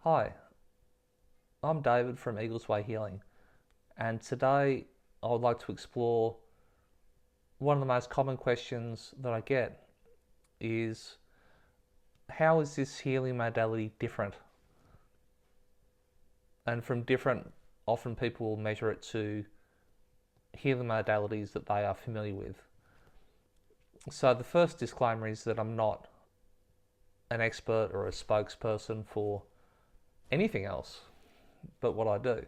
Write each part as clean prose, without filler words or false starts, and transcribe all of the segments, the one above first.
Hi, I'm David from Reiki Healing, and today I would like to explore one of the most common questions that I get is how is this healing modality different? And from different, often people will measure it to healing modalities that they are familiar with. So the first disclaimer is that I'm not an expert or a spokesperson for anything else but what I do.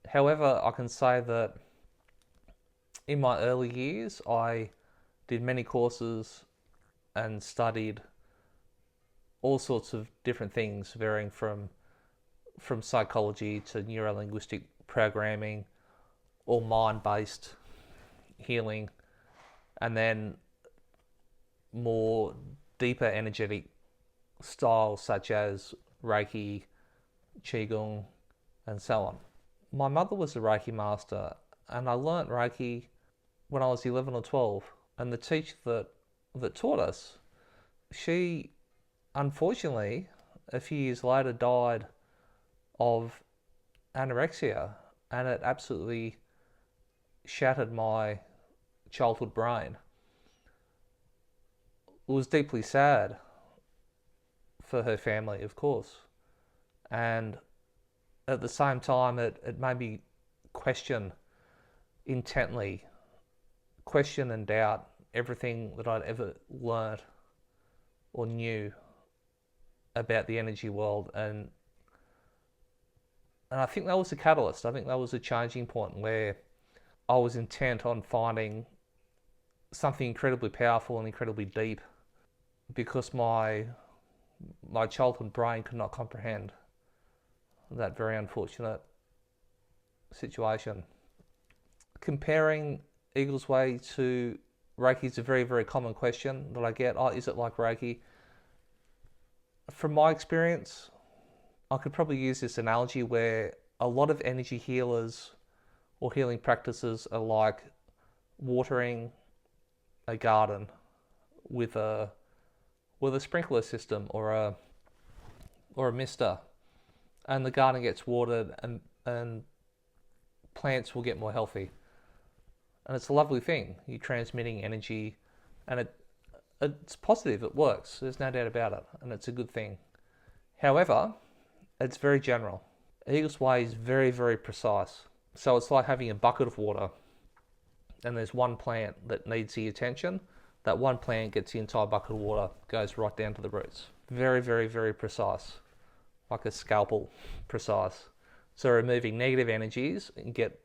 However, I can say that in my early years, I did many courses and studied all sorts of different things, varying from psychology to neurolinguistic programming, or mind-based healing, and then more deeper energetic styles such as Reiki, Qigong, and so on. My mother was a Reiki master, and I learnt Reiki when I was 11 or 12. And the teacher that taught us, she unfortunately, a few years later, died of anorexia, and it absolutely shattered my childhood brain. It was deeply sad for her family, of course, and at the same time, it made me question intently, question and doubt everything that I'd ever learnt or knew about the energy world, and I think that was a catalyst. I think that was a changing point where I was intent on finding something incredibly powerful and incredibly deep, because my childhood brain could not comprehend that very unfortunate situation. Comparing Eagle's Way to Reiki is a very, very common question that I get. Oh, is it like Reiki? From my experience, I could probably use this analogy where a lot of energy healers or healing practices are like watering a garden with a sprinkler system or a mister, and the garden gets watered and plants will get more healthy. And it's a lovely thing. You're transmitting energy, and it's positive. It works. There's no doubt about it, and it's a good thing. However, it's very general. Eagle's Way is very, very precise. So it's like having a bucket of water, and there's one plant that needs the attention. That one plant gets the entire bucket of water, goes right down to the roots. Very, very, very precise, like a scalpel precise. So removing negative energies and get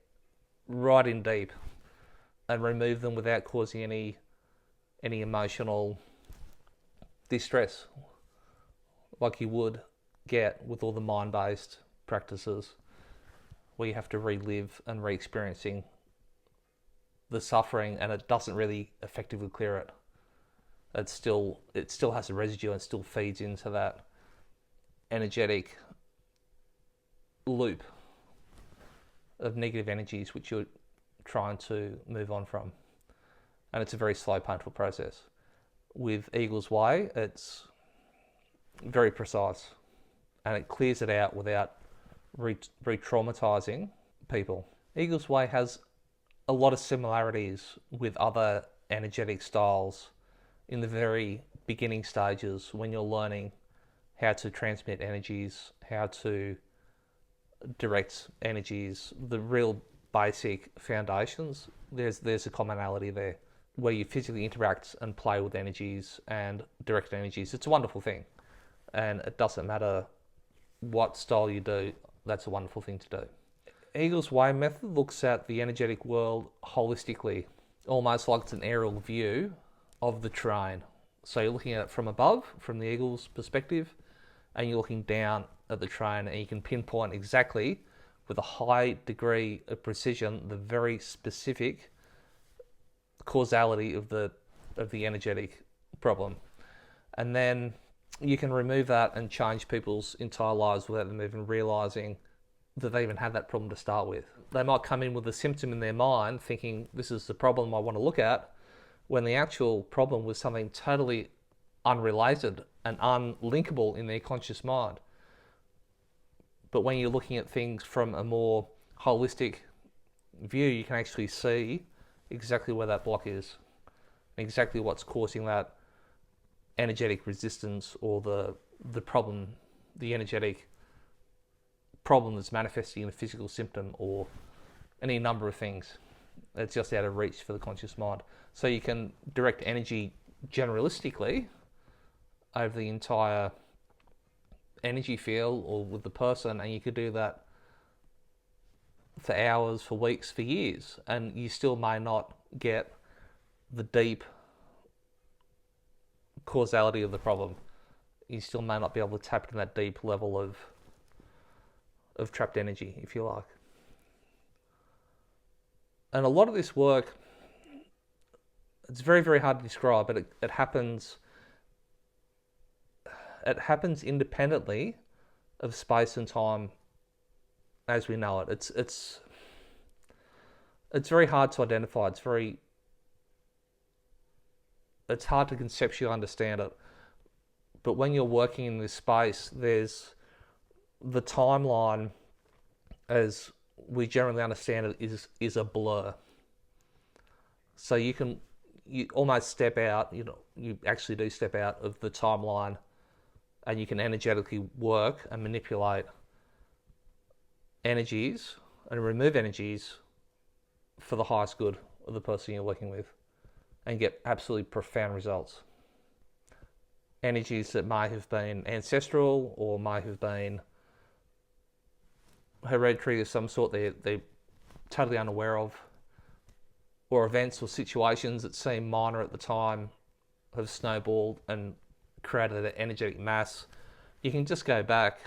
right in deep and remove them without causing any emotional distress, like you would get with all the mind-based practices where you have to relive and re-experiencing the suffering, and it doesn't really effectively clear it. It still has a residue and still feeds into that energetic loop of negative energies which you're trying to move on from. And it's a very slow, painful process. With Eagle's Way, it's very precise, and it clears it out without re-traumatizing people. Eagle's Way has a lot of similarities with other energetic styles in the very beginning stages when you're learning how to transmit energies, how to direct energies, the real basic foundations. There's a commonality there where you physically interact and play with energies and direct energies. It's a wonderful thing, and it doesn't matter what style you do. That's a wonderful thing to do. Eagle's Way method looks at the energetic world holistically, almost like it's an aerial view of the terrain. So you're looking at it from above, from the eagle's perspective, and you're looking down at the terrain, and you can pinpoint exactly, with a high degree of precision, the very specific causality of the energetic problem. And then you can remove that and change people's entire lives without them even realizing that they even had that problem to start with. They might come in with a symptom in their mind thinking this is the problem I want to look at, when the actual problem was something totally unrelated and unlinkable in their conscious mind. But when you're looking at things from a more holistic view, you can actually see exactly where that block is, exactly what's causing that energetic resistance, or the problem, the energetic problem that's manifesting in a physical symptom, or any number of things that's just out of reach for the conscious mind. So you can direct energy generalistically over the entire energy field or with the person, and you could do that for hours, for weeks, for years, and you still may not get the deep causality of the problem. You still may not be able to tap into that deep level of trapped energy, if you like. And a lot of this work, it's very, very hard to describe, but it happens independently of space and time as we know it. It's very hard to identify. It's hard to conceptually understand it. But when you're working in this space, there's the timeline, as we generally understand it, is a blur. So you almost step out, you actually do step out of the timeline, and you can energetically work and manipulate energies and remove energies for the highest good of the person you're working with, and get absolutely profound results. Energies that may have been ancestral or may have been hereditary of some sort they're totally unaware of, or events or situations that seem minor at the time have snowballed and created an energetic mass. You can just go back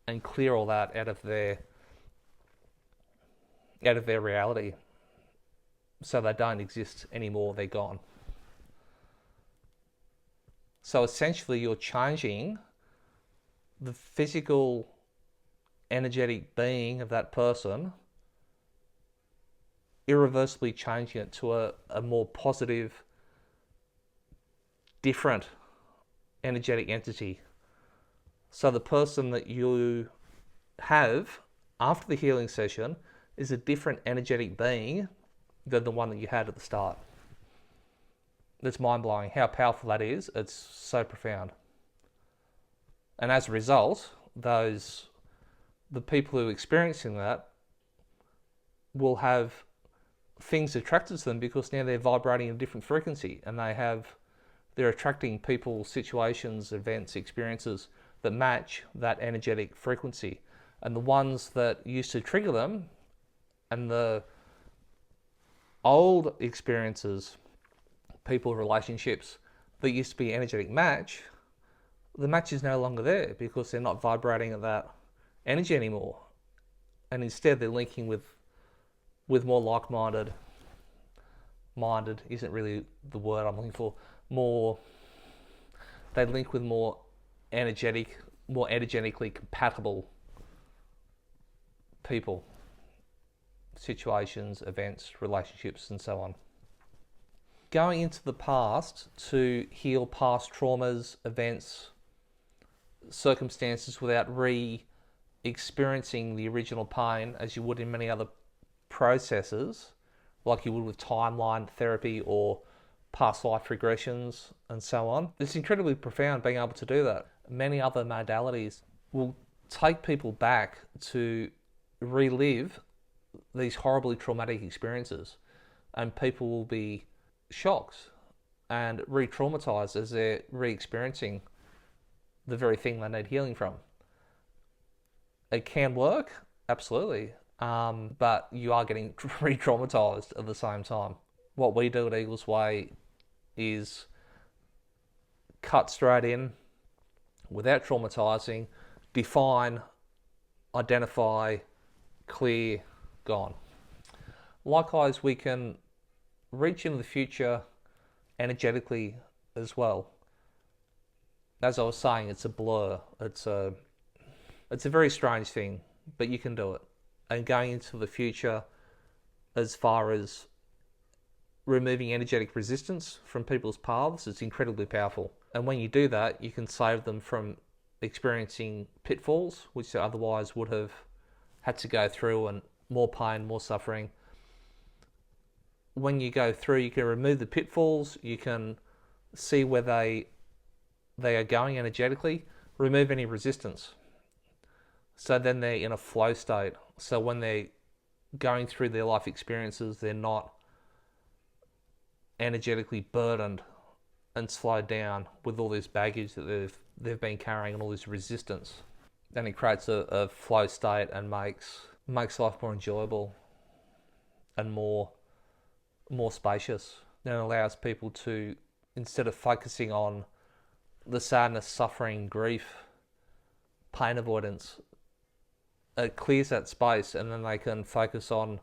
and clear all that out of their reality, so they don't exist anymore, they're gone. So essentially you're changing the physical energetic being of that person, irreversibly changing it to a more positive, different energetic entity. So the person that you have after the healing session is a different energetic being than the one that you had at the start. That's mind-blowing how powerful that is. It's so profound. And as a result, the people who are experiencing that will have things attracted to them, because now they're vibrating at a different frequency, and they're attracting people, situations, events, experiences that match that energetic frequency. And the ones that used to trigger them, and the old experiences, people, relationships that used to be energetic match, the match is no longer there because they're not vibrating at that energy anymore, and instead they're linking with more like-minded. Minded isn't really the word I'm looking for. They link with more energetically compatible people, situations, events, relationships, and so on. Going into the past to heal past traumas, events, circumstances without experiencing the original pain as you would in many other processes, like you would with timeline therapy or past life regressions and so on. It's incredibly profound being able to do that. Many other modalities will take people back to relive these horribly traumatic experiences, and people will be shocked and re-traumatized as they're re-experiencing the very thing they need healing from. It can work, absolutely, but you are getting re-traumatized at the same time. What we do at Eagles Way is cut straight in, without traumatizing, define, identify, clear, gone. Likewise, we can reach into the future energetically as well. As I was saying, it's a blur. It's a very strange thing, but you can do it. And going into the future, as far as removing energetic resistance from people's paths, it's incredibly powerful. And when you do that, you can save them from experiencing pitfalls, which they otherwise would have had to go through, and more pain, more suffering. When you go through, you can remove the pitfalls, you can see where they are going energetically, remove any resistance. So then they're in a flow state. So when they're going through their life experiences, they're not energetically burdened and slowed down with all this baggage that they've been carrying and all this resistance. Then it creates a flow state and makes life more enjoyable and more spacious. And it allows people to, instead of focusing on the sadness, suffering, grief, pain avoidance, it clears that space, and then they can focus on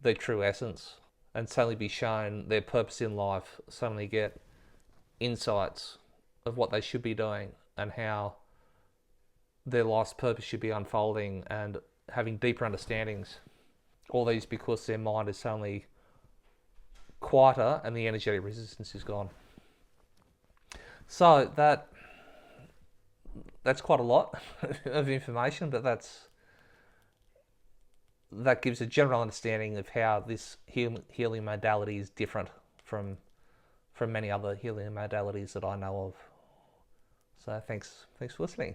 their true essence and suddenly be shown their purpose in life, suddenly get insights of what they should be doing and how their life's purpose should be unfolding, and having deeper understandings. All these because their mind is suddenly quieter and the energetic resistance is gone. So that's quite a lot of information, but that gives a general understanding of how this healing modality is different from many other healing modalities that I know of. So thanks for listening.